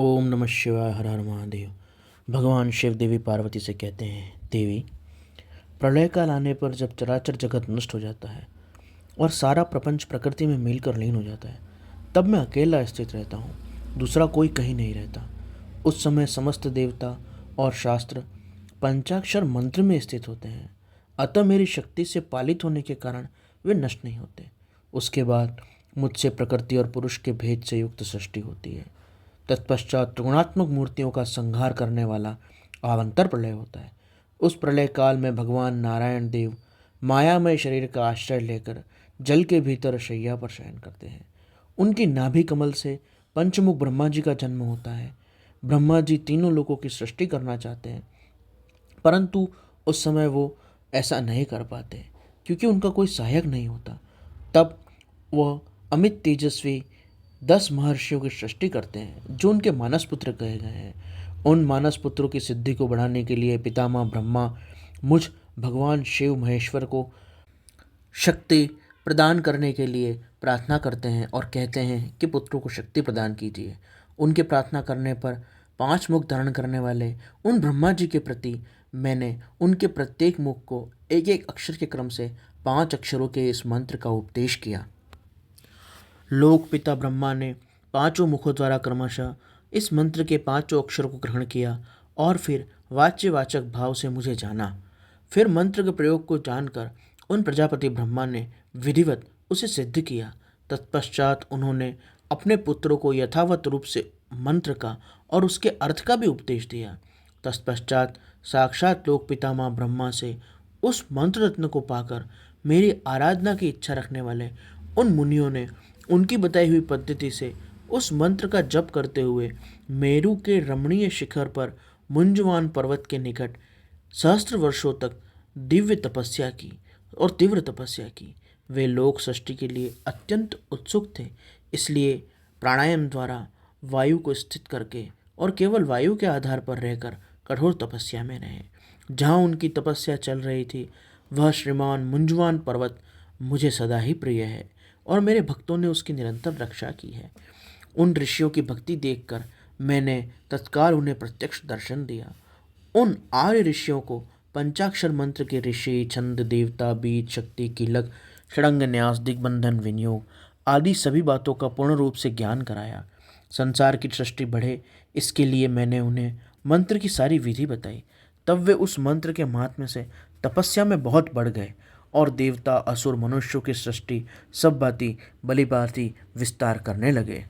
ओम नमः शिवाय। हर हर महादेव। भगवान शिव देवी पार्वती से कहते हैं, देवी, प्रलय काल आने पर जब चराचर जगत नष्ट हो जाता है और सारा प्रपंच प्रकृति में मिलकर लीन हो जाता है, तब मैं अकेला स्थित रहता हूँ, दूसरा कोई कहीं नहीं रहता। उस समय समस्त देवता और शास्त्र पंचाक्षर मंत्र में स्थित होते हैं, अतः मेरी शक्ति से पालित होने के कारण वे नष्ट नहीं होते। उसके बाद मुझसे प्रकृति और पुरुष के भेद से युक्त सृष्टि होती है। तत्पश्चात त्रिगुणात्मक मूर्तियों का संहार करने वाला अवान्तर प्रलय होता है। उस प्रलय काल में भगवान नारायण देव मायामय शरीर का आश्रय लेकर जल के भीतर शैया पर शयन करते हैं। उनकी नाभि कमल से पंचमुख ब्रह्मा जी का जन्म होता है। ब्रह्मा जी तीनों लोगों की सृष्टि करना चाहते हैं, परंतु उस समय वो ऐसा नहीं कर पाते क्योंकि उनका कोई सहायक नहीं होता। तब वह अमित तेजस्वी 10 महर्षियों की सृष्टि करते हैं जो उनके मानस पुत्र कहे गए हैं। उन मानस पुत्रों की सिद्धि को बढ़ाने के लिए पितामह ब्रह्मा मुझ भगवान शिव महेश्वर को शक्ति प्रदान करने के लिए प्रार्थना करते हैं और कहते हैं कि पुत्रों को शक्ति प्रदान कीजिए। उनके प्रार्थना करने पर 5 मुख धारण करने वाले उन ब्रह्मा जी के प्रति मैंने उनके प्रत्येक मुख को एक एक अक्षर के क्रम से 5 अक्षरों के इस मंत्र का उपदेश किया। लोक पिता ब्रह्मा ने 5 मुखों द्वारा क्रमशः इस मंत्र के 5 अक्षरों को ग्रहण किया और फिर वाच्यवाचक भाव से मुझे जाना। फिर मंत्र के प्रयोग को जानकर उन प्रजापति ब्रह्मा ने विधिवत उसे सिद्ध किया। तत्पश्चात उन्होंने अपने पुत्रों को यथावत रूप से मंत्र का और उसके अर्थ का भी उपदेश दिया। तत्पश्चात साक्षात लोक पितामह ब्रह्मा से उस मंत्र रत्न को पाकर मेरी आराधना की इच्छा रखने वाले उन मुनियों ने उनकी बताई हुई पद्धति से उस मंत्र का जप करते हुए मेरू के रमणीय शिखर पर मुंजवान पर्वत के निकट सहस्त्र वर्षों तक दिव्य तपस्या की और तीव्र तपस्या की। वे लोक सृष्टि के लिए अत्यंत उत्सुक थे, इसलिए प्राणायाम द्वारा वायु को स्थित करके और केवल वायु के आधार पर रहकर कठोर तपस्या में रहे। जहाँ उनकी तपस्या चल रही थी वह श्रीमान मुंजवान पर्वत मुझे सदा ही प्रिय है और मेरे भक्तों ने उसकी निरंतर रक्षा की है। उन ऋषियों की भक्ति देखकर मैंने तत्काल उन्हें प्रत्यक्ष दर्शन दिया। उन आर्य ऋषियों को पंचाक्षर मंत्र के ऋषि, छंद, देवता, बीज, शक्ति, कीलक, षडंग, न्यास, दिग्बंधन, विनियोग आदि सभी बातों का पूर्ण रूप से ज्ञान कराया। संसार की सृष्टि बढ़े इसके लिए मैंने उन्हें मंत्र की सारी विधि बताई। तब वे उस मंत्र के महात्म्य से तपस्या में बहुत बढ़ गए और देवता, असुर, मनुष्यों की सृष्टि सब भांति भली भांति विस्तार करने लगे।